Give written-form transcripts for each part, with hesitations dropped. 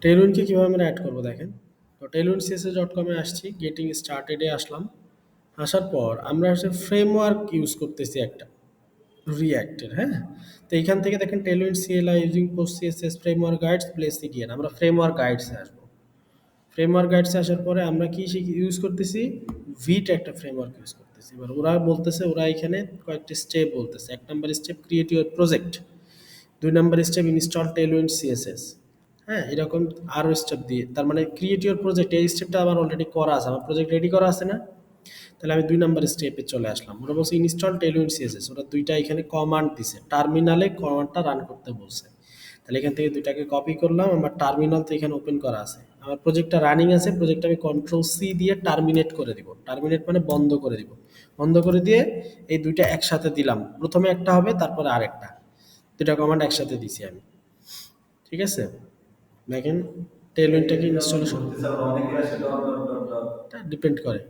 টেলউইনকে কিভাবে আমরা অ্যাড করবো দেখেন। তো tailwindcss.com এ আসছি, গেটিং স্টার্টেডে আসলাম। আসার পর আমরা হচ্ছে ফ্রেমওয়ার্ক ইউজ করতেছি একটা রিঅ্যাক্টের, হ্যাঁ? তো এইখান থেকে দেখেন Tailwind CLI using post CSS framework guides place CDN, আমরা ফ্রেমওয়ার্ক গাইডসে আসবো। ফ্রেমওয়ার্ক গাইডসে আসার পরে আমরা কি ইউজ করতেছি, ভিট একটা ফ্রেমওয়ার্ক ইউজ করতেছি। এবার ওরা বলতেছে, ওরা এখানে কয়েকটি স্টেপ বলতেছে। ১ number step create your project, ২ number step install Tailwind CSS, হ্যাঁ? এরকম আরও স্টেপ দিয়ে, তার মানে ক্রিয়েট ইউর প্রজেক্ট এই স্টেপটা আমার অলরেডি করা আছে, আমার প্রজেক্ট রেডি করা আছে না? তাহলে আমি ২ নাম্বার স্টেপে চলে আসলাম। ওরা বলছে ইনস্টল টেলউইন্ড সিএসএস, ওরা ২টা এখানে কমান্ড দিছে, টার্মিনালে কমান্ডটা রান করতে বলছে। তাহলে এখান থেকে ২টাকে কপি করলাম, আমার টার্মিনাল তো এখানে ওপেন করা আছে, আমার প্রজেক্টটা রানিং আছে, প্রজেক্টটা আমি কন্ট্রোল সি দিয়ে টার্মিনেট করে দিব। টার্মিনেট মানে বন্ধ করে দিব। বন্ধ করে দিয়ে এই ২টা একসাথে দিলাম, প্রথমে একটা হবে তারপরে আরেকটা, ২টা কমান্ড একসাথে দিছি আমি, ঠিক আছে? দেখেন টেলউইন্ডটাকে ইনস্টলেশন ডিপেন্ড করে,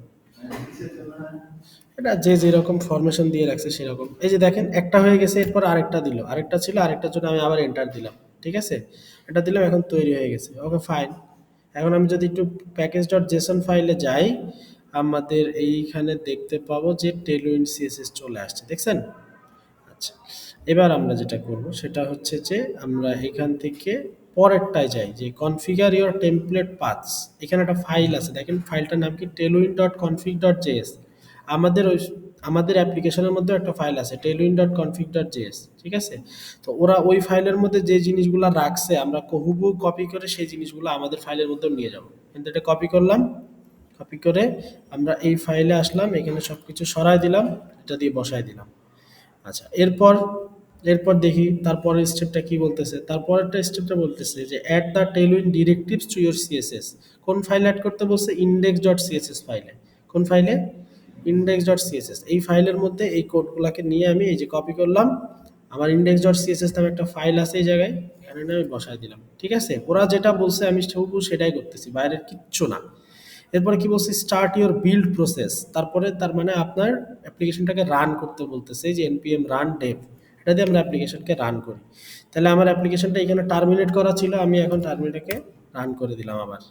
এটা যে যেরকম ফরমেশন দিয়ে রাখছে সেরকম। এই যে দেখেন একটা হয়ে গেছে, এরপর আরেকটা দিল, আরেকটা ছিল, আরেকটার জন্য আমি আবার এন্টার দিলাম, ঠিক আছে? এটা দিলাম, এখন তৈরি হয়ে গেছে, ওকে ফাইন। এখন আমি যদি একটু প্যাকেজ ডট জেসন ফাইলে যাই, আমাদের এইখানে দেখতে পাবো যে টেলউইন্ড সিএসএস চলে আসছে, দেখছেন? আচ্ছা, এবার আমরা যেটা করব সেটা হচ্ছে যে আমরা এখান থেকে পরেরটায় যাই, যে কনফিগার ইওর টেমপ্লেট পাথস। এখানে একটা ফাইল আছে, দেখেন ফাইলটার নাম কি tailwind.config.js। আমাদের ওই আমাদের অ্যাপ্লিকেশনের মধ্যে একটা ফাইল আছে tailwind.config.js, ঠিক আছে? তো ওরা ওই ফাইলের মধ্যে যে জিনিসগুলো রাখছে আমরা হুবহু কপি করে সেই জিনিসগুলো আমাদের ফাইলের মধ্যে নিয়ে যাব। কিন্তু এটা কপি করলাম, কপি করে আমরা এই ফাইলে আসলাম, এখানে সব কিছু সরাই দিলাম, এটা দিয়ে বসাই দিলাম। আচ্ছা, এরপর এরপর দেখি তারপরের স্টেপটা কি বলতেছে। তারপরেরটা স্টেপটা বলতেছে যে add the Tailwind directives to your CSS. কোন ফাইলে অ্যাড করতে বলছে? ইন্ডেক্স ডট সিএসএস ফাইলে। কোন ফাইলে? Index dot CSS. এই ফাইলের মধ্যে এই কোডগুলোকে নিয়ে আমি এই যে কপি করলাম, আমার ইন্ডেক্স ডট সিএসএস নামে একটা ফাইল আছে এই জায়গায়, এখানে নিয়ে আমি বসাই দিলাম, ঠিক আছে? ওরা যেটা বলছে আমি হুবহু সেটাই করতেছি, বাইরের কিচ্ছু না। এরপরে কি বলছে? Start your build process. তারপরে তার মানে আপনার অ্যাপ্লিকেশনটাকে রান করতে বলতেছে, এই যে npm রান ডেভ, এটা দিয়ে আমরা অ্যাপ্লিকেশনকে রান করি। তাহলে আমার অ্যাপ্লিকেশনটা এখানে টার্মিনেট করা ছিল, আমি এখন টার্মিনেটকে রান করে দিলাম আবার।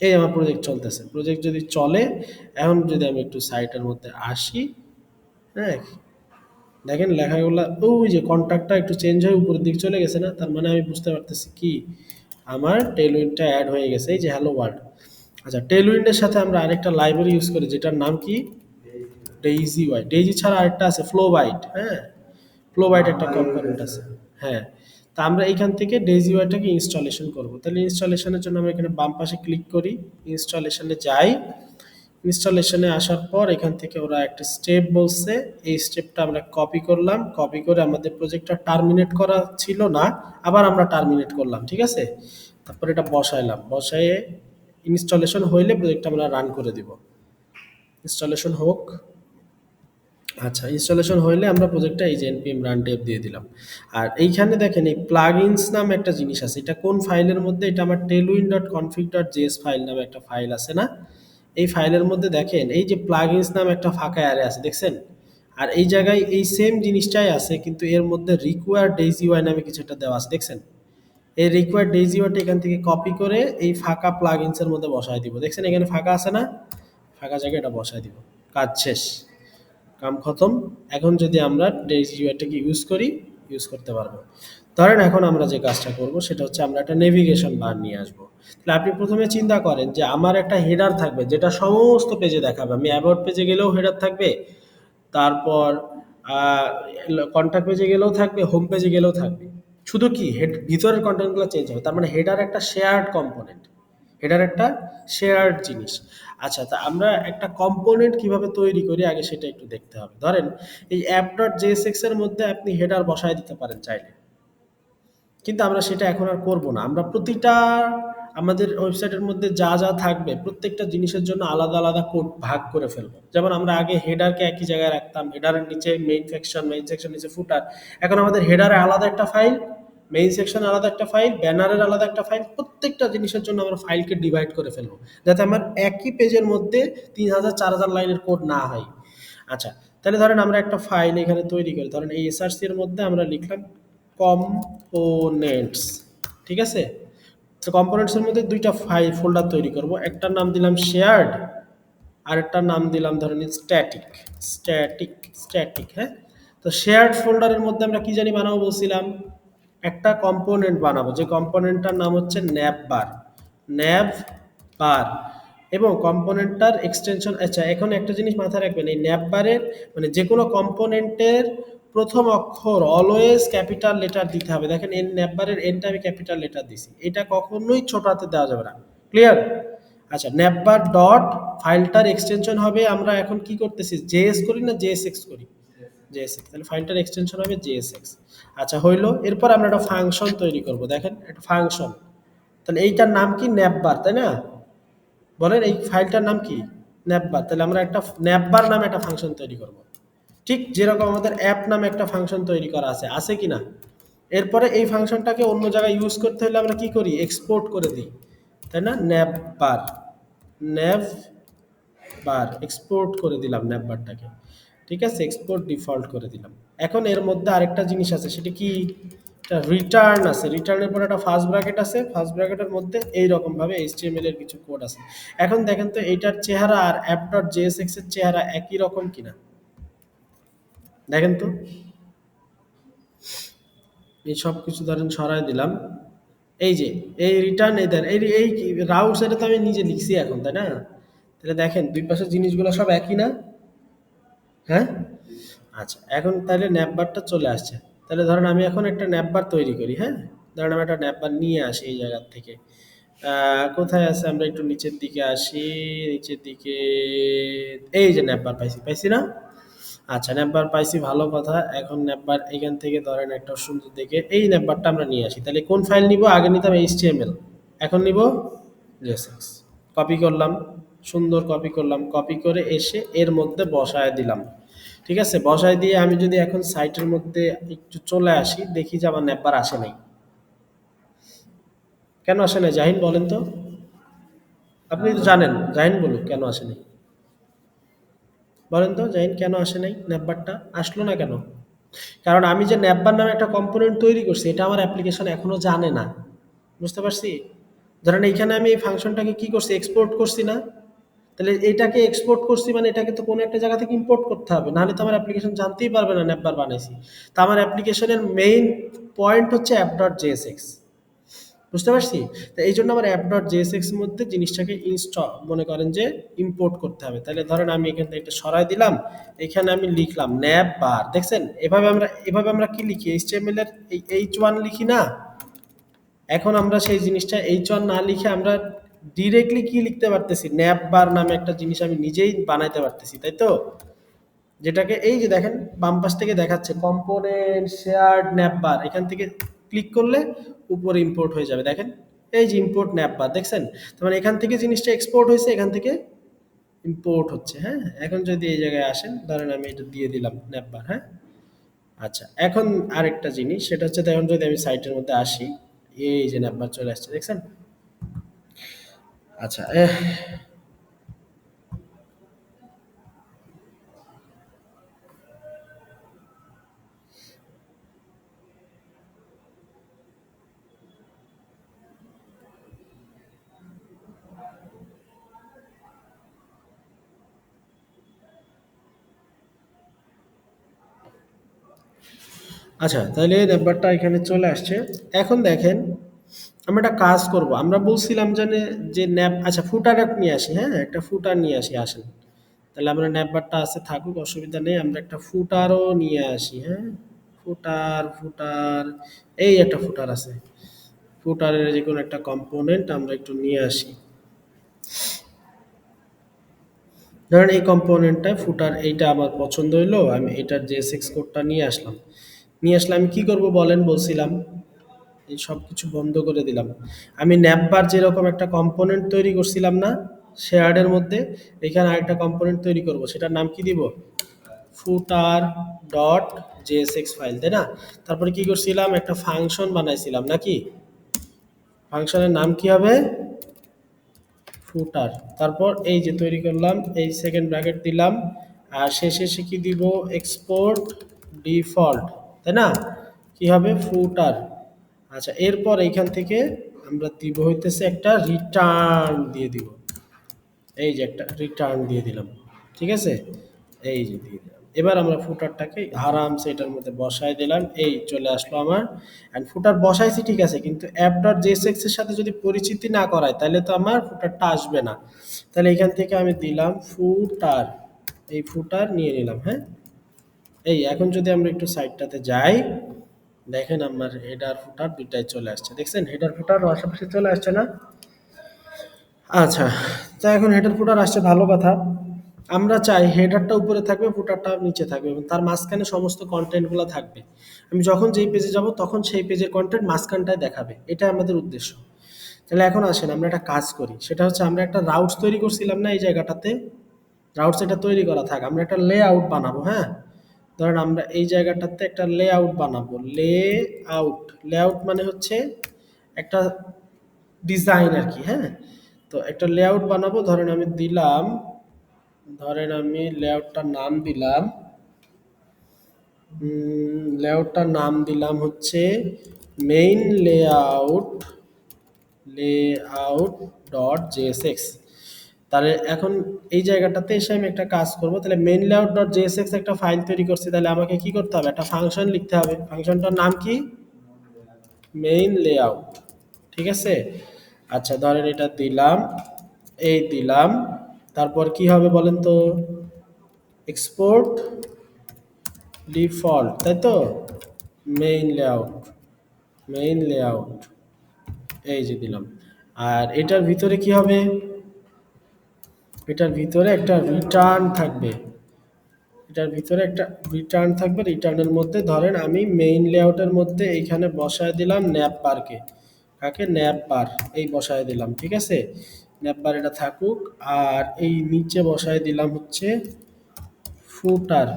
এই আমার প্রজেক্ট চলতেছে। প্রজেক্ট যদি চলে, এখন যদি আমি একটু সাইটের মধ্যে আসি, হ্যাঁ, দেখেন লেখাগুলা ওই যে কন্ট্যাক্টটা একটু চেঞ্জ হয়ে উপরের দিকে চলে গেছে না? তার মানে আমি বুঝতে পারতেছি কি, আমার টেলউইন্ডটা অ্যাড হয়ে গেছে, এই যে হ্যালো ওয়ার্ল্ড। আচ্ছা, টেলউইন্ডের সাথে আমরা আরেকটা লাইব্রেরি ইউজ করি যেটার নাম কি, ডেইজি ওয়াই। ডেইজি ছাড়া আরেকটা আছে ফ্লো বাইট, হ্যাঁ, ফ্লো বাইট একটা কম্পোনেন্ট আছে, হ্যাঁ। তা আমরা এইখান থেকে ডেইজি ওয়াইটাকে ইনস্টলেশন করব। তাহলে ইনস্টলেশনের জন্য আমরা এখানে বাম পাশে ক্লিক করি, ইনস্টলেশনে যাই। ইনস্টলেশনে আসার পর এখান থেকে ওরা একটা স্টেপ বলছে, এই স্টেপটা আমরা কপি করলাম, কপি করে আমাদের প্রজেক্টটা টার্মিনেট করা ছিল না, আবার আমরা টার্মিনেট করলাম, ঠিক আছে? তারপর এটা বসাইলাম, বসায়ে ইনস্টলেশন হইলে প্রজেক্টটা আমরা রান করে দিব। ইনস্টলেশন হোক। আচ্ছা, ইনস্টলেশন হইলে আমরা প্রজেক্টটা এই যে npm রান টেপ দিয়ে দিলাম। আর এইখানে দেখেন এই প্লাগইনস নামে একটা জিনিস আছে, এটা কোন ফাইলের মধ্যে? এটা আমার tailwind.config.js ফাইল নামে একটা ফাইল আছে না? এই ফাইলের মধ্যে দেখেন এই যে প্লাগইনস নামে একটা ফাঁকা অ্যারে আছে, দেখছেন? আর এই জায়গায় এই সেম জিনিসটাই আছে, কিন্তু এর মধ্যে রিকোয়ার ডেইজি ওয়াই নামে কিছু একটা দেওয়া আছে, দেখছেন? এই রিকোয়ার ডেইজি ওয়াইটা এখান থেকে কপি করে এই ফাঁকা প্লাগইনস এর মধ্যে বসায় দিব, দেখছেন এখানে ফাঁকা আছে না? ফাঁকা জায়গায় এটা বসায় দিব, কাজ শেষ, কাম খতম। এখন যদি আমরা ডেইজি ইউআইটাকে ইউজ করি, ইউজ করতে পারবো। ধরেন এখন আমরা যে কাজটা করব সেটা হচ্ছে আমরা একটা নেভিগেশন বার নিয়ে আসবো। তাহলে আপনি প্রথমে চিন্তা করেন যে আমার একটা হেডার থাকবে যেটা সমস্ত পেজে দেখাবে, আমি অ্যাবাউট পেজে গেলেও হেডার থাকবে, তারপর কন্ট্যাক্ট পেজে গেলেও থাকবে, হোম পেজে গেলেও থাকবে। শুধু কি হেড ভিতরের কন্টেন্টগুলো চেঞ্জ হবে, তার মানে হেডার একটা শেয়ার্ড কম্পোনেন্ট, হেডার একটা শেয়ার্ড জিনিস। আচ্ছা, তা আমরা একটা কম্পোনেন্ট কিভাবে তৈরি করি আগে সেটা একটু দেখতে হবে। ধরেন এই অ্যাপ ডট জেএসএক্স এর মধ্যে আপনি হেডার বসায় দিতে পারেন চাইলে, কিন্তু আমরা সেটা এখন আর করব না। আমরা প্রতিটা আমাদের ওয়েবসাইটের মধ্যে যা যা থাকবে প্রত্যেকটা জিনিসের জন্য আলাদা আলাদা কোড ভাগ করে ফেলবো। যেমন আমরা আগে হেডারকে একই জায়গায় রাখতাম, হেডারের নিচে মেইন সেকশন, মেইন সেকশন নিচে ফুটার। এখন আমাদের হেডারে আলাদা একটা ফাইল, মেইন সেকশন আলাদা একটা ফাইল, ব্যানারের আলাদা একটা ফাইল, প্রত্যেকটা জিনিসের জন্য আমরা ফাইলকে ডিভাইড করে ফেলবো, যাতে আমার একই পেজের মধ্যে ৩০০০ ৪০০০ লাইনের কোড না হয়। আচ্ছা, তাহলে ধরেন আমরা একটা ফাইল এখানে তৈরি করি, ধরেন এই এসআরসি এর মধ্যে আমরা লিখলাম কম্পোনেন্টস, ঠিক আছে? তো কম্পোনেন্টস এর মধ্যে দুইটা ফাইল ফোল্ডার তৈরি করব, একটার নাম দিলাম শেয়ার্ড, আরেকটার নাম দিলাম ধরে নিন স্ট্যাটিক। স্ট্যাটিক হ্যাঁ। তো শেয়ার্ড ফোল্ডারের মধ্যে আমরা কি জানি বানাবো বলছিলাম, একটা কম্পোনেন্ট বানাবো, যে কম্পোনেন্টটার নাম হচ্ছে ন্যাভ বার। এবং কম্পোনেন্টটার এক্সটেনশন, আচ্ছা এখন একটা জিনিস মাথায় রাখবেন, এই ন্যাভ বারের মানে যে কোনো কম্পোনেন্টের প্রথম অক্ষর অলওয়েজ ক্যাপিটাল লেটার দিতে হবে। দেখেন এন ন্যাভ বারের এনটা আমি ক্যাপিটাল লেটার দিছি, এটা কখনোই ছোট হাতে দেওয়া যাবে না। ক্লিয়ার? আচ্ছা, ন্যাভবার ডট ফাইলটার এক্সটেনশন হবে, আমরা এখন কি করতেছি জেএস করি না জেএসএক্স করি, জেএসএক্স, তাহলে ফাইলটার এক্সটেনশন হবে জেএসএক্স। আচ্ছা হইলো, এরপর আমরা একটা ফাংশন তৈরি করব, দেখেন একটা ফাংশন, তাহলে এইটার নাম কি ন্যাভবার, তাই না? বলেন এই ফাইলটার নাম কি? ন্যাভবার। তাহলে আমরা একটা ন্যাভবার নামে একটা ফাংশন তৈরি করব, ঠিক যেরকম আমাদের অ্যাপ নামে একটা ফাংশন তৈরি করা আছে কি না? এরপরে এই ফাংশনটাকে অন্য জায়গায় ইউজ করতে হলে আমরা কি করি, এক্সপোর্ট করে দিই, তাই না? ন্যাভ বার এক্সপোর্ট করে দিলাম ন্যাভবারটাকে, ঠিক আছে, এক্সপোর্ট ডিফল্ট করে দিলাম। এখন এর মধ্যে আরেকটা জিনিস আছে, সেটা কি, একটা রিটার্ন আছে, রিটার্নের পরে একটা ফার্স্ট ব্র্যাকেট আছে, ফার্স্ট ব্র্যাকেটের মধ্যে এই রকম ভাবে এইচটিএমএল এর কিছু কোড আছে। এখন দেখেন তো এইটার চেহারা আর app.jsx এর চেহারা একই রকম কিনা, দেখেন তো। এই সব কিছু ধরেন সরাই দিলাম, এই যে এই রিটার্ন এই দেন এই রাউটস, এটা তো আমি নিজে লিখছি এখন, তাই না? তাহলে দেখেন দুই পাশের জিনিসগুলো সব একই না? হ্যাঁ। আচ্ছা এখন তাহলে ন্যাপবারটা চলে আসছে, তাহলে ধরেন আমি এখন একটা ন্যাপবার তৈরি করি, হ্যাঁ। ধরেন আমি একটা ন্যাপবার নিয়ে আসি এই জায়গার থেকে, কোথায় আছে, আমরা একটু নিচের দিকে আসি, নিচের দিকে, এই যে ন্যাপবার পাইছি, পাইছি না? আচ্ছা ন্যাপবার পাইছি, ভালো কথা। এখন ন্যাপবার এখান থেকে ধরেন একটা সুন্দর দেখে এই ন্যাপবারটা আমরা নিয়ে আসি, তাহলে কোন ফাইল নিব, আগে নিতাম এইচটিএমএল, এখন নিব জেএসএক্স। কপি করলাম, সুন্দর কপি করলাম, কপি করে এসে এর মধ্যে বসায় দিলাম, ঠিক আছে। বসায় দিয়ে আমি যদি এখন সাইটের মধ্যে একটু চলে আসি, দেখি যে আমার ন্যাপবার আসে নাই। কেন আসে নাই জাহিন বলেন তো? আপনি তো জানেন, জাহিন বলুন কেন আসে নাই, বলেন তো জাহিন কেন আসে নাই, ন্যাপবারটা আসলো না কেন? কারণ আমি যে ন্যাপবার নামে একটা কম্পোনেন্ট তৈরি করছি, এটা আমার অ্যাপ্লিকেশন এখনো জানে না। বুঝতে পারছি? ধরেন এইখানে আমি এই ফাংশনটাকে কি করছি, এক্সপোর্ট করছি না? তাহলে এটাকে এক্সপোর্ট করছি মানে এটাকে তো কোনো একটা জায়গা থেকে ইম্পোর্ট করতে হবে, নাহলে তো আমার অ্যাপ্লিকেশন জানতেই পারবে না ন্যাপবার বানাইছি। তো আমার অ্যাপ্লিকেশনের মেইন পয়েন্ট হচ্ছে app.jsx। বুঝতে পারছি? তো এই জন্য আমার app.jsx এর মধ্যে জিনিসটাকে মনে করেন যে ইম্পোর্ট করতে হবে। তাহলে ধরেন আমি এখান থেকে এটা সরাই দিলাম, এখানে আমি লিখলাম ন্যাপ বার, দেখছেন এভাবে আমরা কি লিখি, এইচটিএমএল এর এই h1 লিখি না? এখন আমরা সেই জিনিসটা h1 না লিখে আমরা ডিরেক্টলি কি লিখতে পারতেছি, ন্যাপ বার নামে একটা জিনিস আমি নিজেই বানাইতে পারতেছি, তাই তো? যেটাকে এই যে দেখেন বাম পাশ থেকে দেখাচ্ছে কম্পোনেন্ট শেয়ার্ড ন্যাপ বার, এখান থেকে ক্লিক করলে উপরে ইম্পোর্ট হয়ে যাবে, দেখেন এই যে ইম্পোর্ট ন্যাপ বার, দেখছেন? তার মানে এখান থেকে জিনিসটা এক্সপোর্ট হয়েছে, এখান থেকে ইম্পোর্ট হচ্ছে, হ্যাঁ। এখন যদি এই জায়গায় আসেন, ধরেন আমি এটা দিয়ে দিলাম ন্যাপ বার, হ্যাঁ। আচ্ছা এখন আরেকটা জিনিস, সেটা হচ্ছে দেখুন যদি আমি সাইটের মধ্যে আসি, এই যে ন্যাপ বার চলে আসছে, দেখছেন? আচ্ছা আচ্ছা তাহলে নাম্বারটা এখানে চলে আসছে। এখন দেখেন আমরা একটা কাজ করব, আমরা বলছিলাম যে ন্যাপ, আচ্ছা ফুটার নিয়ে আসি, হ্যাঁ একটা ফুটার নিয়ে আসি, আসেন। তাহলে আমরা ন্যাপবারটা আছে থাকুক, অসুবিধা নেই, আমরা একটা ফুটারও নিয়ে আসি, হ্যাঁ। ফুটার এই একটা ফুটার আছে, ফুটারের যে কোনো একটা কম্পোনেন্ট আমরা একটু নিয়ে আসি। ধরেন এই কম্পোনেন্টটা ফুটার, এইটা আমার পছন্দ হইলো, আমি এটার জেএসএক্স কোডটা নিয়ে আসলাম। আমি কি করব বলেন, বলছিলাম এই সব কিছু বন্ধ করে দিলাম। আমি ন্যাপবার যেরকম একটা কম্পোনেন্ট তৈরি করছিলাম না শেয়ার্ডের মধ্যে, এখানে আরেকটা কম্পোনেন্ট তৈরি করব, সেটার নাম কি দিব, ফুটার ডট জেএসএক্স ফাইল, তাই না? তারপরে কি করছিলাম, একটা ফাংশন বানাইছিলাম নাকি, ফাংশনের নাম কি হবে, ফুটার। তারপর এই যে তৈরি করলাম, এই সেকেন্ড ব্র্যাকেট দিলাম, আর শেষে সে কি দিব, এক্সপোর্ট ডিফল্ট, তাই না? কি হবে, ফুটার। আচ্ছা এরপর এইখান থেকে আমরা দিব হইতেছে একটা রিটার্ন দিয়ে দিব। এই যে একটা রিটার্ন দিয়ে দিলাম, ঠিক আছে, এই যে দিয়ে দিলাম। এবার আমরা ফুটারটাকে আরামসে এটার মধ্যে বসায় দিলাম, এই চলে আসলো আমার। অ্যান্ড ফুটার বসাইছি ঠিক আছে, কিন্তু অ্যাপ ডট জেএসএক্স এর সাথে যদি পরিচিতি না করায় তাহলে তো আমার ফুটারটা আসবে না। তাহলে এখান থেকে আমি দিলাম ফুটার, এই ফুটার নিয়ে নিলাম, হ্যাঁ। এই এখন যদি আমরা একটু সাইডটাতে যাই, দেখেন আমার হেডার ফুটার দুইটাই চলে আসছে, দেখছেন হেডার ফুটার আশেপাশে চলে আসছে না? আচ্ছা, তো এখন হেডার ফুটার আসছে, ভালো কথা। আমরা চাই হেডারটা উপরে থাকবে, ফুটারটা নিচে থাকবে এবং তার মাঝখানে সমস্ত কন্টেন্টগুলো থাকবে। আমি যখন যেই পেজে যাব তখন সেই পেজের কন্টেন্ট মাঝখানটায় দেখাবে, এটা আমাদের উদ্দেশ্য। তাহলে এখন আসেন আমরা একটা কাজ করি, সেটা হচ্ছে আমরা একটা রাউটস তৈরি করছিলাম না এই জায়গাটাতে, রাউটস এটা তৈরি করা থাক, আমরা একটা লে আউট বানাবো, হ্যাঁ। ধরেন আমরা এই জায়গাটাতে একটা লে আউট বানাবো, লে আউট, লে আউট মানে হচ্ছে একটা ডিজাইন আর কি, হ্যাঁ। তো একটা লেআউট বানাবো, ধরেন আমি দিলাম, ধরেন আমি লেআউটটার নাম দিলাম, লেআউটটার নাম দিলাম হচ্ছে main layout, layout dot JSX. তাহলে এখন এই জায়গাটাতে এসে আমি একটা কাজ করব, তাহলে মেইন লেআউট ডট জেএসএক্স একটা ফাইল তৈরি করছি, তাহলে আমাকে কি করতে হবে, একটা ফাংশন লিখতে হবে। ফাংশনটার নাম কি? মেইন লেআউট, ঠিক আছে। আচ্ছা ধরেন এটা দিলাম, এই দিলাম, তারপর কি হবে বলেন তো, এক্সপোর্ট ডিফল্ট, তাই তো, মেইন লেআউট, মেইন লেআউট, এই যে দিলাম। আর এটার ভিতরে কি হবে, এটার ভিতরে একটা রিটার্ন থাকবে, এটার ভিতরে একটা রিটার্ন থাকবে। রিটার্নের মধ্যে ধরেন আমি মেইন লেআউটের মধ্যে এইখানে বসায় দিলাম ন্যাপ বারকে, কাকে, ন্যাপ বার, এই বসায় দিলাম, ঠিক আছে, ন্যাপ বার এটা থাকুক। আর এই নিচে বসায় দিলাম হচ্ছে ফুটার।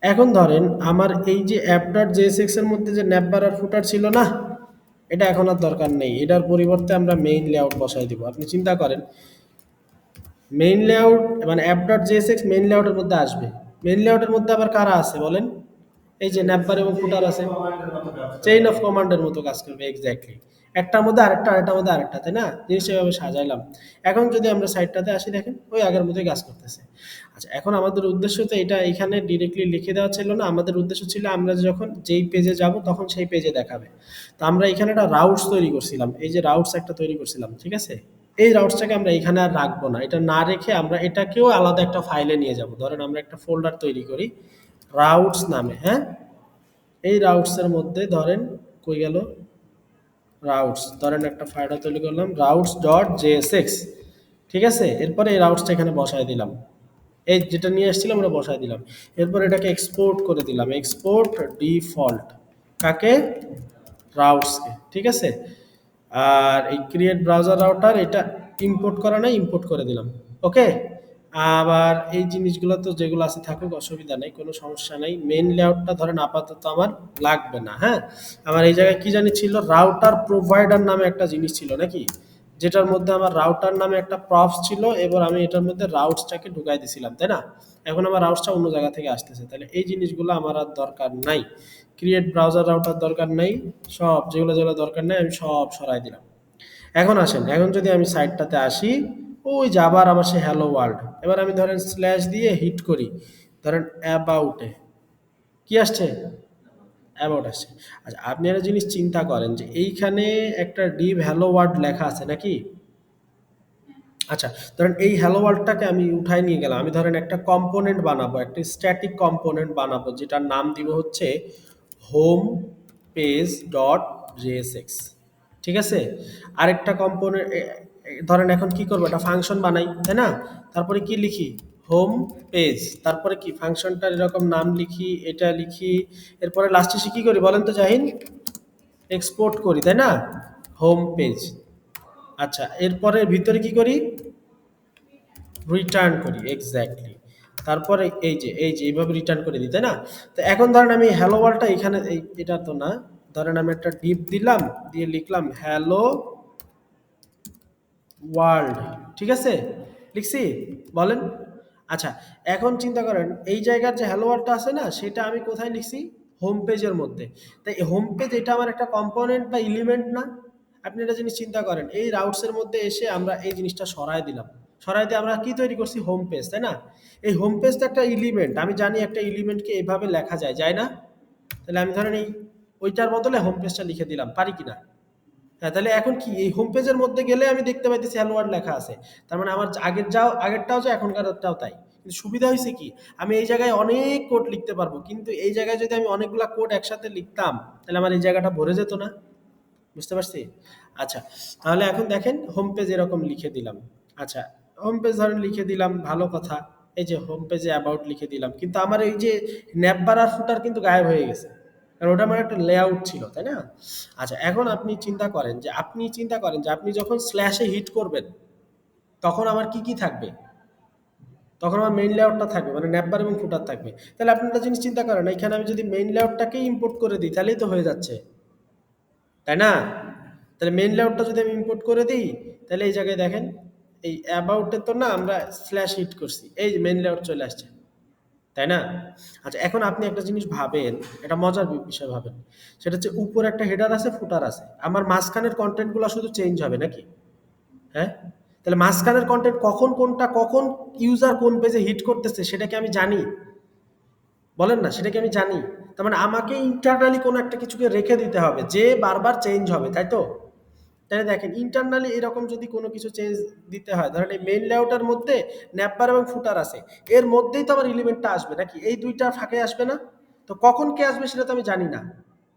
এখন ধরেন আমার এই যে অ্যাপ ডট জেএসএক্স এর মধ্যে যে ন্যাপ বার আর ফুটার ছিল না, এটা এখন আর দরকার নেই, এটার পরিবর্তে আমরা মেইন লেআউট বসাই দিব। আপনি চিন্তা করেন, মেইন লেআউট মানে অ্যাপ ডট জেএসএক্স মেইন লেআউটের মধ্যে আসবে। মেইন লেআউটের মধ্যে আবার কারা আছে বলেন, এই যে ন্যাপবার এবং ফুটার আছে, চেইন অফ কমান্ডের মতো কাজ করবে, এক্স্যাক্টলি। একটার মধ্যে আরেকটা, আরেকটার মধ্যে আরেকটা, তাই না, জিনিসটা এভাবে সাজাইলাম। এখন যদি আমরা সাইডটাতে আসি, দেখেন ওই আগের মতোই কাজ করতেছে। আচ্ছা এখন আমাদের উদ্দেশ্য তো এটা এখানে ডিরেক্টলি লিখে দেওয়া ছিল না, আমাদের উদ্দেশ্য ছিল আমরা যখন যেই পেজে যাব তখন সেই পেজে দেখাবে। তো আমরা এখানে একটা রাউটস তৈরি করছিলাম, এই যে রাউটস একটা তৈরি করছিলাম, ঠিক আছে। এই রাউটসটাকে আমরা এখানে আর রাখবো না, এটা না রেখে আমরা এটাকেও আলাদা একটা ফাইলে নিয়ে যাব। ধরেন আমরা একটা ফোল্ডার তৈরি করি রাউটস নামে, হ্যাঁ। এই রাউটসের মধ্যে ধরেন, কই গেল রাউটস, ধরেন একটা ফাইলটা তৈরি করলাম রাউটস ডট জেএসএক্স, ঠিক আছে। এরপরে এই রাউটসটা এখানে বসায় দিলাম, এই যেটা নিয়ে আসছিলাম ওটা বসায় দিলাম। এরপর এটাকে এক্সপোর্ট করে দিলাম, এক্সপোর্ট ডিফল্ট, কাকে, রাউটসকে, ঠিক আছে। আর এই ক্রিয়েট ব্রাউজার রাউটার এটা ইম্পোর্ট করা নাই, ইম্পোর্ট করে দিলাম, ওকে। আবার এই জিনিসগুলো তো যেগুলো আছে থাকুক, অসুবিধা নেই, কোনো সমস্যা নেই। মেইন লেআউটটা ধরেন আপাতত আমার লাগবে না, হ্যাঁ। আমার এই জায়গায় কি জানি ছিল, রাউটার প্রোভাইডার নামে একটা জিনিস ছিল নাকি, যেটার মধ্যে আমার রাউটার নামে একটা প্রপস ছিল, এবার আমি এটার মধ্যে রাউটসটাকে ঢুকাই দিছিলাম, তাই না। এখন আমার রাউটসটা অন্য জায়গা থেকে আসতেছে, তাহলে এই জিনিসগুলো আমার আর দরকার নাই। ক্রিয়েট ব্রাউজার রাউটার দরকার নাই, সব যেগুলো যেগুলো দরকার নাই আমি সব সরাই দিলাম। এখন আসেন, এখন যদি আমি সাইটটাতে আসি, ওই যে আবার আমার সে হ্যালো ওয়ার্ল্ড, এবার আমি ধরেন স্ল্যাশ দিয়ে হিট করি, ধরেন অ্যাবাউটে কি আসছে, অ্যাবাউট আসছে। আচ্ছা আপনি একটা জিনিস চিন্তা করেন যে এইখানে একটা ডিভ হ্যালো ওয়ার্ল্ড লেখা আছে নাকি। আচ্ছা ধরেন এই হ্যালো ওয়ার্ল্ডটাকে আমি উঠায় নিয়ে গেলাম, আমি ধরেন একটা কম্পোনেন্ট বানাবো, একটা স্ট্যাটিক কম্পোনেন্ট বানাবো, যেটার নাম দিব হচ্ছে হোম পেজ ডট জেএসএক্স, ঠিক আছে। আরেকটা কম্পোনেন্ট, ধরেন এখন কি করবো, একটা ফাংশন বানাই, তাই না। তারপরে কি লিখি, হোম পেজ, তারপরে কি ফাংশনটার এরকম নাম লিখি, এটা লিখি, এরপরে লাস্টে সে কি করি বলেন তো জাহিন, এক্সপোর্ট করি, তাই না, হোম পেজ। আচ্ছা এরপরে ভিতরে কি করি, রিটার্ন করি, এক্স্যাক্টলি। তারপরে এই যে এইভাবে রিটার্ন করে দিই, তাই না। তো এখন ধরেন আমি হ্যালো ওয়ার্ল্ডটা এখানে এটা তো না, ধরেন আমি একটা ডিপ দিলাম, দিয়ে লিখলাম হ্যালো ওয়ার্ল্ড, ঠিক আছে, লিখছি, বলেন। আচ্ছা এখন চিন্তা করেন এই জায়গার যে হ্যালো ওয়ার্ল্ডটা আছে না, সেটা আমি কোথায় লিখছি, হোম পেজের মধ্যে। তাই হোম পেজ এটা আমার একটা কম্পোনেন্ট বা এলিমেন্ট না, আপনি একটা জিনিস চিন্তা করেন, এই রাউটসের মধ্যে এসে আমরা এই জিনিসটা সরায় দিলাম, সরাই দিয়ে আমরা কি তৈরি করছি, হোম পেজ, তাই না? এই হোম পেজ তো একটা এলিমেন্ট, আমি জানি একটা এলিমেন্টকে এভাবে লেখা যায়, যায় না? তাহলে আমি ধরেন এই ওইটার বদলে হোম পেজটা লিখে দিলাম, পারি কিনা? হ্যাঁ, তাহলে এখন কি এই হোম পেজের মধ্যে গেলে আমি দেখতে পাইতেছি হ্যালো ওয়ার্ল্ড লেখা আছে। তার মানে আমার আগেরটাও যা এখনকারটাও তাই। কিন্তু সুবিধা হয়েছে কি, আমি এই জায়গায় অনেক কোড লিখতে পারবো, কিন্তু এই জায়গায় যদি আমি অনেকগুলা কোড একসাথে লিখতাম তাহলে আমার এই জায়গাটা ভরে যেত না। বুঝতে পারছি? আচ্ছা, তাহলে এখন দেখেন হোম পেজ এরকম লিখে দিলাম। আচ্ছা, হোম পেজ ধরেন লিখে দিলাম, ভালো কথা। এই যে হোম পেজে অ্যাবাউট লিখে দিলাম, কিন্তু আমার এই যে ন্যাপবার আর ফুটার কিন্তু গায়েব হয়ে গেছে, কারণ ওটা আমার একটা লেআউট ছিল, তাই না? আচ্ছা, এখন আপনি চিন্তা করেন যে আপনি যখন স্ল্যাশে হিট করবেন তখন আমার কি কি থাকবে? তখন আমার মেইন লেআউটটা থাকবে, মানে ন্যাপবার এবং ফুটার থাকবে। তাহলে আপনি একটা জিনিস চিন্তা করেন, এখানে আমি যদি মেইন লেআউটটাকেই ইম্পোর্ট করে দিই তাহলেই তো হয়ে যাচ্ছে, তাই না? তাহলে মেইন লেআউটটা যদি আমি ইম্পোর্ট করে দিই, তাহলে এই জায়গায় দেখেন এই অ্যাবাউটে তো না আমরা স্ল্যাশ হিট করছি, এই যে মেইন লেআউট চলে আসছে, তাই না? আচ্ছা, এখন আপনি একটা জিনিস ভাবেন, এটা মজার বিষয় ভাবেন, সেটা হচ্ছে উপরে একটা হেডার আছে, ফুটার আছে, আমার মাঝখানের কন্টেন্টগুলো শুধু চেঞ্জ হবে নাকি? হ্যাঁ, তাহলে মাঝখানের কন্টেন্ট কখন কোনটা, কখন ইউজার কোন পেজে হিট করতেছে সেটা কি আমি জানি? বলেন না, সেটা কি আমি জানি? তার মানে আমাকে ইন্টারনালি কোনো একটা কিছুকে রেখে দিতে হবে যে বারবার চেঞ্জ হবে, তাই তো? তাহলে দেখেন ইন্টারনালি এরকম যদি কোনো কিছু চেঞ্জ দিতে হয়, ধরেন এই মেইন লেআউটের মধ্যে ন্যাপবার এবং ফুটার আছে, এর মধ্যেই তো আমার এলিমেন্টটা আসবে নাকি, এই দুইটার ফাঁকে আসবে না? তো কখন কে আসবে সেটা তো আমি জানি না,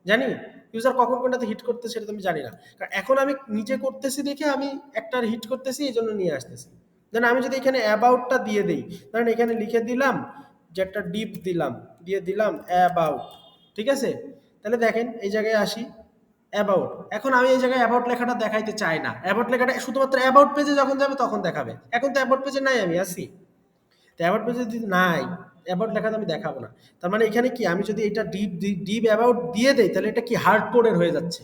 জানি? ইউজার কখন কোনটাতে হিট করতে সেটা তো আমি জানি না, কারণ এখন আমি নিজে করতেছি দেখে আমি একটার হিট করতেছি, এই জন্য নিয়ে আসতেছি। দেন আমি যদি এখানে অ্যাবাউটটা দিয়ে দিই, ধরেন এখানে লিখে দিলাম যে একটা ডিপ দিলাম, দিয়ে দিলাম অ্যাবাউট, ঠিক আছে? তাহলে দেখেন এই জায়গায় আসি, অ্যাবাউট, এখন আমি এই জায়গায় অ্যাবাউট লেখাটা দেখাইতে চাই না, অ্যাবাউট লেখাটা শুধুমাত্র অ্যাবাউট পেজে যখন যাবে তখন দেখাবে, এখন তো অ্যাবাউট পেজে নাই, আমি আছি। তো অ্যাবাউট পেজে যদি নাই, অ্যাবাউট লেখা তো আমি দেখাবো না। তার মানে এখানে কি, আমি যদি এটা ডিপ ডিপ অ্যাবাউট দিয়ে দেই তাহলে এটা কি হার্ড কোডের হয়ে যাচ্ছে।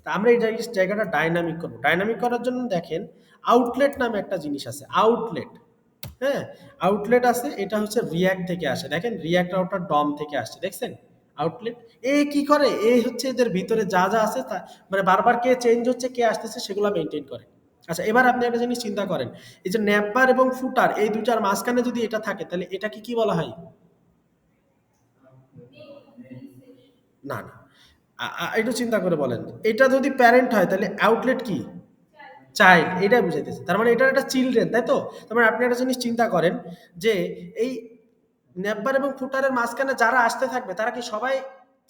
তা আমরা এই জায়গাটা ডাইনামিক করবো, ডাইনামিক করার জন্য দেখেন আউটলেট নামে একটা জিনিস আছে, আউটলেট। হ্যাঁ, আউটলেট আছে, এটা হচ্ছে রিয়্যাক্ট থেকে আসে, দেখেন রিয়্যাক্ট আউটার ডম থেকে আসছে, দেখছেন? আউটলেট এ কি করে, এ হচ্ছে এদের ভিতরে যা যা আছে তা, মানে বারবার কে চেঞ্জ হচ্ছে কে আসতেছে সেগুলো মেনটেন করে। আচ্ছা, এবার আপনি একটা জিনিস চিন্তা করেন, এই যে ন্যাপবার এবং ফুটার এই দুইটার মাঝখানে যদি এটা থাকে তাহলে এটাকে কি বলা হয়? না না, একটু চিন্তা করে বলেন, এটা যদি প্যারেন্ট হয় তাহলে আউটলেট কি? চাইল্ড, এটাই বুঝাইতেছে, তার মানে এটার একটা চিলড্রেন, তাই তো? তার মানে আপনি একটা জিনিস চিন্তা করেন যে এই নেব্বার এবং ফুটারের মাঝখানে যারা আসতে থাকবে তারা কি সবাই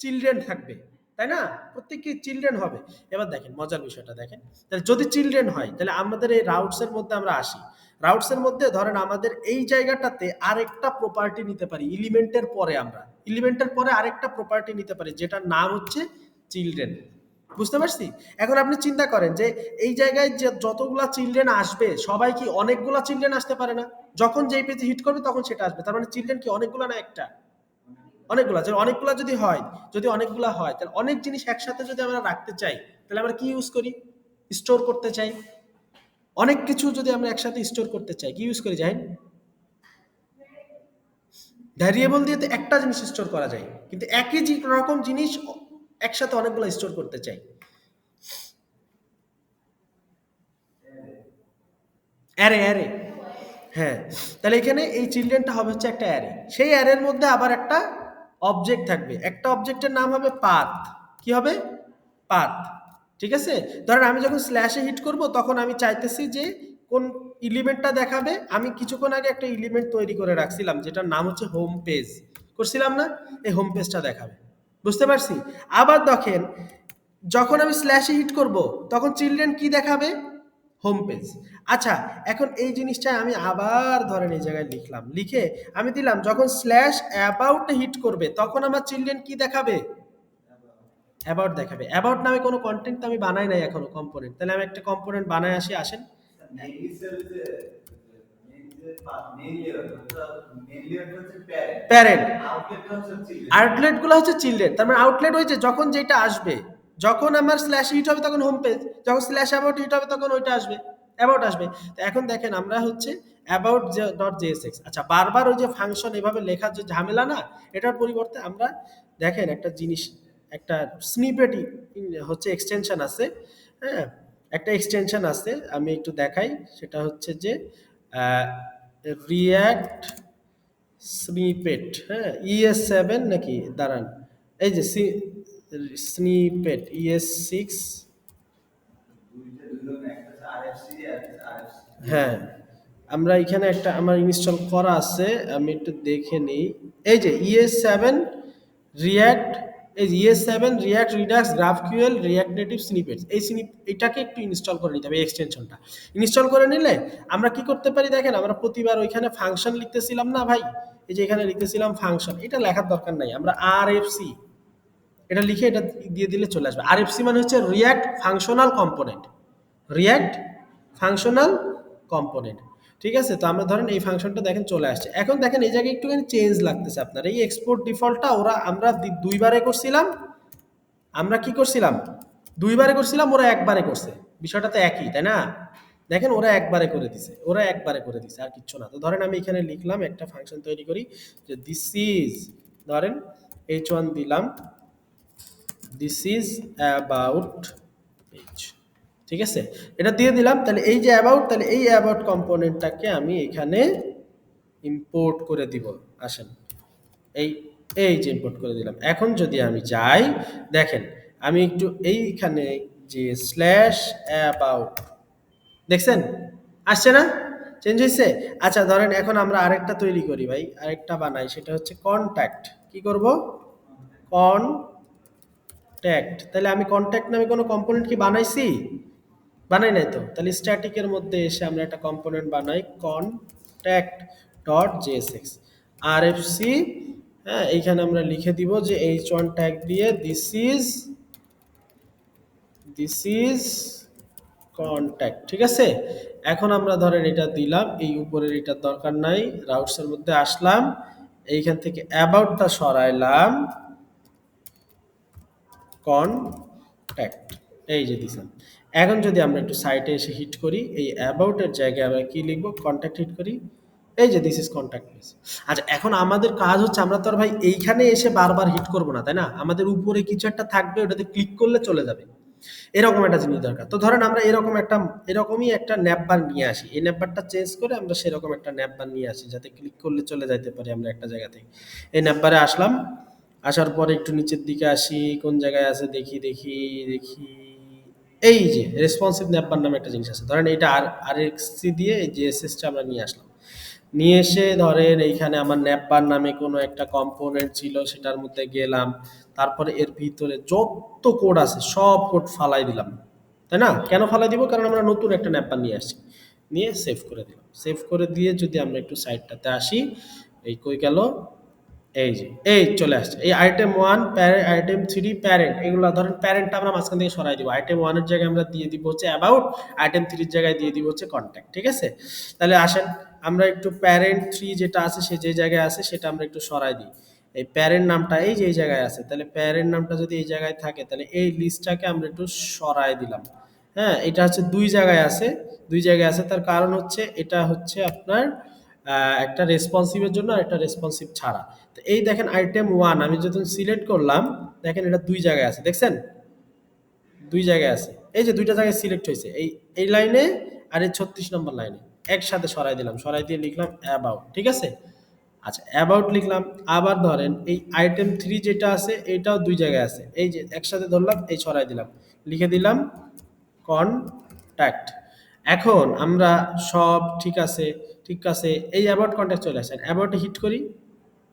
চিলড্রেন থাকবে, তাই না? প্রত্যেককে চিলড্রেন হবে। এবার দেখেন মজার বিষয়টা দেখেন, তাহলে যদি চিলড্রেন হয় তাহলে আমাদের এই রাউটসের মধ্যে আমরা আসি, রাউটসের মধ্যে ধরেন আমাদের এই জায়গাটাতে আরেকটা প্রপার্টি নিতে পারি, এলিমেন্টের পরে আমরা এলিমেন্টের পরে আরেকটা প্রপার্টি নিতে পারি যেটার নাম হচ্ছে চিলড্রেন। বুঝতে পারছি? এখন আপনি চিন্তা করেন যে এই জায়গায় যে যতগুলা চিলড্রেন আসবে সবাই কি অনেকগুলা চিলড্রেন আসতে পারে না? যখন যেই পেজে হিট করবে তখন সেটা আসবে, তার মানে চিলড্রেন কি অনেকগুলা না একটা? অনেকগুলা, যে অনেকগুলা যদি হয়, যদি অনেকগুলা হয় তাহলে অনেক জিনিস একসাথে যদি আমরা রাখতে চাই তাহলে আমরা কি ইউজ করি? স্টোর করতে চাই, অনেক কিছু যদি আমরা একসাথে স্টোর করতে চাই কি ইউজ করি জানেন? ভ্যারিয়েবল দিয়ে তো একটা জিনিস স্টোর করা যায়, কিন্তু একই রকম জিনিস একসাথে অনেকগুলো স্টোর করতে চাই, অ্যারে অ্যারে। হ্যাঁ, তাহলে এখানে এই চিলড্রেনটা হবে হচ্ছে একটা অ্যারে, সেই অ্যারের মধ্যে আবার একটা অবজেক্ট থাকবে, একটা অবজেক্টের নাম হবে পাথ। কি হবে? পাথ। ঠিক আছে? ধরেন আমি যখন স্ল্যাশে হিট করব তখন আমি চাইতেছি যে কোন এলিমেন্টটা দেখাবে, আমি কিছুক্ষণ আগে একটা এলিমেন্ট তৈরি করে রাখছিলাম যেটার নাম হচ্ছে হোম পেজ, করছিলাম না? এই হোম পেজটা দেখাবে। বুঝতে পারছি? আবার দেখেন যখন আমি স্ল্যাশে হিট করব তখন চিলড্রেন কি দেখাবে? Home page. আচ্ছা, এখন এই জিনিসটা আমি আবার ধরেন এই জায়গায় লিখলাম, লিখে আমি দিলাম যখন স্ল্যাশ অ্যাবাউট হিট করবে তখন আমার চিলড্রেন কি দেখাবে? অ্যাবাউট দেখাবে। অ্যাবাউট নামে কোনো কন্টেন্ট তো আমি বানাই নাই এখনো কম্পোনেন্ট, তাহলে আমি একটা কম্পোনেন্ট বানায় আসি, আসেন। প্যারেন্ট, আউটলেট গুলো হচ্ছে চিলড্রেন, তার মানে আউটলেট হয়েছে যখন যেটা আসবে, যখন আমার স্ল্যাশ হিট হবে তখন হোম পেজ, যখন স্ল্যাশ অ্যাবাউট হিট হবে তখন ওইটা আসবে, অ্যাবাউট আসবে। তো এখন দেখেন আমরা হচ্ছে অ্যাবাউট ডট জেএসএক্স, আচ্ছা বারবার ওই যে ফাংশন এভাবে লেখার যে ঝামেলা না, এটার পরিবর্তে আমরা দেখেন একটা জিনিস, একটা স্নিপেট হচ্ছে এক্সটেনশন আছে, হ্যাঁ, একটা এক্সটেনশন আছে, আমি একটু দেখাই, সেটা হচ্ছে যে রিয়াক্ট স্নিপেট, হ্যাঁ, ES7 নাকি, দাঁড়ান, এই যে স্নিপেট ES6, হ্যাঁ, আমরা এখানে একটা আমার ইনস্টল করা আছে, আমি একটু দেখে নিই। এই যে ES7 রিয়াক্ট, এই ES7 react Redux GraphQL react native snippets, এটাকে একটু ইনস্টল করে নিতে হবে, এক্সটেনশনটা ইনস্টল করে নিলে আমরা কি করতে পারি দেখেন, আমরা প্রতিবার ওইখানে ফাংশন লিখতেছিলাম না ভাই, এই যে এখানে লিখতেছিলাম ফাংশন, এটা লেখার দরকার নাই, আমরা RFC এটা লিখে এটা দিয়ে দিলে চলে আসবে। RFC মানে হচ্ছে react functional component, react functional component, ঠিক আছে। তো আমরা ধরেন এই ফাংশনটা দেখেন চলে আসছে। এখন দেখেন এই জায়গায় একটুখানি চেঞ্জ লাগতেছে আপনার, এই এক্সপোর্ট ডিফল্টটা আমরা দুইবারে করছিলাম, আমরা কি করছিলাম দুইবারে করছিলাম, ওরা একবারে করছে, বিষয়টা তো একই তাই না। দেখেন ওরা একবারে করে দিছে, ওরা একবারে করে দিছে, আর কিচ্ছু না। তো ধরেন আমি এখানে লিখলাম একটা ফাংশন তৈরি করি, যে দিস ইজ, ধরেন H1 দিলাম, দিস ইজ অ্যাবাউট পেজ, ঠিক আছে, এটা দিয়ে দিলাম। তাহলে এই যে অ্যাবাউট, তাহলে এই অ্যাবাউট কম্পোনেন্টটাকে আমি এখানে ইম্পোর্ট করে দিব, আসেন, এই এই যে ইম্পোর্ট করে দিলাম। এখন যদি আমি যাই, দেখেন আমি একটু এইখানে যে স্ল্যাশ অ্যাবাউট, দেখছেন আসছে না, চেঞ্জ হয়েছে। আচ্ছা ধরেন এখন আমরা আরেকটা তৈরি করি ভাই, আরেকটা বানাই, সেটা হচ্ছে কন্ট্যাক্ট, কি করব, কন্ট্যাক্ট। তাহলে আমি কন্ট্যাক্ট নামে কোনো কম্পোনেন্ট কি বানাইছি, বানাই নাই তো। তাহলে স্ট্যাটিকের মধ্যে এসে আমরা একটা কম্পোনেন্ট বানাই, কন্ট্যাক্ট ডট জেএসএক্স আরএফসি, হ্যাঁ, এইখানে আমরা লিখে দিব যে H1 ট্যাগ দিয়ে দিস ইজ কন্ট্যাক্ট, ঠিক আছে। এখন আমরা ধরেন এটা দিলাম, এই উপরের এটার দরকার নাই, রাউটসের মধ্যে আসলাম, এইখান থেকে অ্যাবাউটটা সরাইলাম, কন্ট্যাক্ট, এই যে দিলাম। এখন যদি আমরা একটু সাইটে এসে হিট করি, এই অ্যাবাউটের জায়গায় আমরা কি লিখবো, কন্ট্যাক্ট হিট করি, এই যে দিস ইজ কন্ট্যাক্ট পেজ। আচ্ছা এখন আমাদের কাজ হচ্ছে, আমরা তো আর ভাই এইখানে এসে বারবার হিট করব না তাই না, আমাদের উপরে কিছু একটা থাকবে, ওটাতে ক্লিক করলে চলে যাবে, এরকম একটা জিনিস দরকার। তো ধরেন আমরা এরকমই একটা ন্যাপবার নিয়ে আসি, এই ন্যাপবারটা চেঞ্জ করে আমরা সেরকম একটা ন্যাপবার নিয়ে আসি, যাতে ক্লিক করলে চলে যাইতে পারি আমরা একটা জায়গা থেকে। এই ন্যাপবারে আসলাম, আসার পরে একটু নিচের দিকে আসি, কোন জায়গায় আছে দেখি দেখি দেখি, এই যে রেসপন্সিভ ন্যাপবার নামে একটা জিনিস আছে, ধরেন এটা RXC দিয়ে এই জেএসএসটা আমরা নিয়ে আসলাম, নিয়ে এসে ধরেন এইখানে আমার ন্যাপবার নামে কোনো একটা কম্পোনেন্ট ছিল, সেটার মধ্যে গেলাম, তারপরে এর ভিতরে যত কোড আছে সব কোড ফালাই দিলাম, তাই না। কেন ফালাই দিব, কারণ আমরা নতুন একটা ন্যাপবার নিয়ে আসছি, নিয়ে সেভ করে দিলাম। সেভ করে দিয়ে যদি আমরা একটু সাইডটাতে আসি, এই কই গেল, এই যে এই চলে আসছে, এই আইটেম 1 প্যারেন্ট, আইটেম 3 প্যারেন্ট, এগুলো ধরেন প্যারেন্টটা আমরা মাঝখান থেকে সরাই দিব, আইটেম 1 এর জায়গায় আমরা দিয়ে দিব হচ্ছে অ্যাবাউট, আইটেম 3 এর জায়গায় দিয়ে দিব হচ্ছে কন্ট্যাক্ট, ঠিক আছে। তাহলে আসেন আমরা একটু প্যারেন্ট 3 যেটা আছে, সে যে জায়গায় আছে সেটা আমরা একটু সরাই দিই, এই প্যারেন্ট নামটা এই যে এই জায়গায় আছে, তাহলে প্যারেন্ট নামটা যদি এই জায়গায় থাকে, তাহলে এই লিস্টটাকে আমরা একটু সরাই দিলাম। হ্যাঁ, এটা হচ্ছে দুই জায়গায় আছে, দুই জায়গায় আছে, তার কারণ হচ্ছে এটা হচ্ছে আপনার একটা রেসপন্সিভের জন্য আর একটা রেসপন্সিভ ছাড়া। তো এই দেখেন আইটেম 1 আমি যখন সিলেক্ট করলাম, দেখেন এটা দুই জায়গায় আছে, দেখছেন দুই জায়গায় আছে, এই যে দুইটা জায়গায় সিলেক্ট হয়েছে, এই এই লাইনে আর এই 36 নম্বর লাইনে একসাথে সরাই দিলাম, সরাই দিয়ে লিখলাম অ্যাবাউট, ঠিক আছে। আচ্ছা অ্যাবাউট লিখলাম, আবার ধরেন এই আইটেম 3 যেটা আছে এটাও দুই জায়গায় আছে, এই যে একসাথে ধরলাম, এই সরাই দিলাম, লিখে দিলাম কন্ট্যাক্ট। এখন আমরা সব ঠিক আছে, ঠিক আছে, এই অ্যাবাউট কন্ট্যাক্ট চলে আসেন, অ্যাবাউটে হিট করি,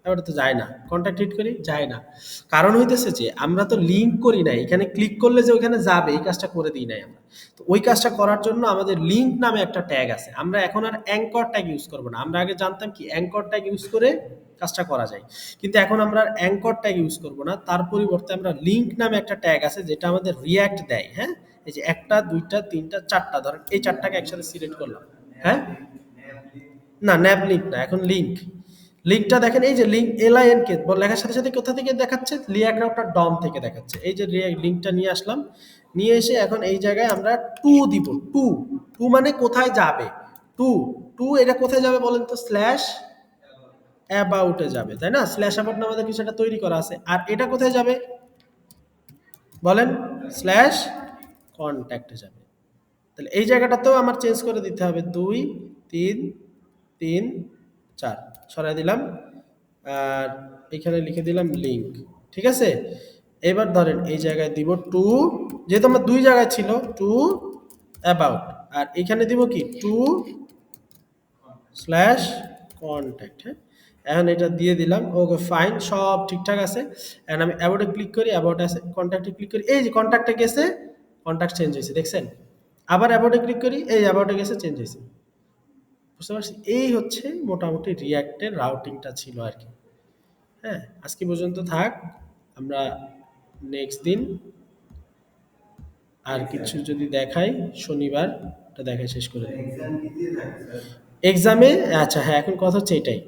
অ্যাবাউটে তো যায় না, কন্ট্যাক্ট হিট করি, যায় না। কারণ হইতেছে যে আমরা তো লিঙ্ক করি নাই, এখানে ক্লিক করলে যে ওইখানে যাবে এই কাজটা করে দিই নাই আমরা। তো ওই কাজটা করার জন্য আমাদের লিঙ্ক নামে একটা ট্যাগ আছে, আমরা এখন আর অ্যাঙ্কর ট্যাগ ইউজ করবো না। আমরা আগে জানতাম কি অ্যাঙ্কর ট্যাগ ইউজ করে কাজটা করা যায়, কিন্তু এখন আমরা আর অ্যাঙ্কর ট্যাগ ইউজ করবো না, তার পরিবর্তে আমরা লিঙ্ক নামে একটা ট্যাগ আছে যেটা আমাদের রিয়্যাক্ট দেয়। হ্যাঁ, এই যে একটা দুইটা তিনটা চারটা, ধরেন এই চারটাকে একসাথে সিলেক্ট করলাম। হ্যাঁ, না ন্যাব লিঙ্ক না, এখন লিঙ্ক, লিঙ্কটা দেখেন, এই যে লিঙ্ক LIN কে লেখার সাথে সাথে কোথা থেকে দেখাচ্ছে, লিয়াক রাউটার ডম থেকে দেখাচ্ছে। এই যে লিঙ্কটা নিয়ে আসলাম, নিয়ে এসে এখন এই জায়গায় আমরা টু দিব, টু, টু মানে কোথায় যাবে, টু, টু এটা কোথায় যাবে বলেন তো, স্ল্যাশ অ্যাবাউটে যাবে, তাই না। স্ল্যাশ অ্যাবাউট নামে আমাদের কিছু একটা তৈরি করা আছে, আর এটা কোথায় যাবে বলেন, স্ল্যাশ কন্ট্যাক্টে যাবে। তাহলে এই জায়গাটাতেও আমার চেঞ্জ করে দিতে হবে 2 3 3 4 সরাই দিলাম আর এখানে লিখে দিলাম লিংক। ঠিক আছে, এবার ধরেন এই জায়গায় দিব টু, যেহেতু আমার দুই জায়গায় ছিল টু অ্যাবাউট, আর এখানে দিব কি টু স্ল্যাশ কন্ট্যাক্ট। হ্যাঁ, এখন এটা দিয়ে দিলাম, ওকে ফাইন, সব ঠিকঠাক আছে। এখন আমি অ্যাবাউটে ক্লিক করি, অ্যাবাউট আছে, কন্ট্যাক্টে ক্লিক করি, এই যে কন্ট্যাক্টে গেছে, কন্ট্যাক্ট চেঞ্জ হয়েছে দেখছেন। আবার অ্যাবাউটে ক্লিক করি, এই অ্যাবাউটে গেছে, চেঞ্জ হয়েছে। বুঝতে পারছি, এই হচ্ছে মোটামুটি রিয়াক্টের রাউটিংটা ছিল আর কি। হ্যাঁ, আজকে পর্যন্ত থাক, আমরা নেক্সট দিন আর কিছু যদি দেখাই, শনিবার ওটা দেখাই শেষ করে দেব। এক্সামে, আচ্ছা হ্যাঁ, এখন কথা হচ্ছে এটাই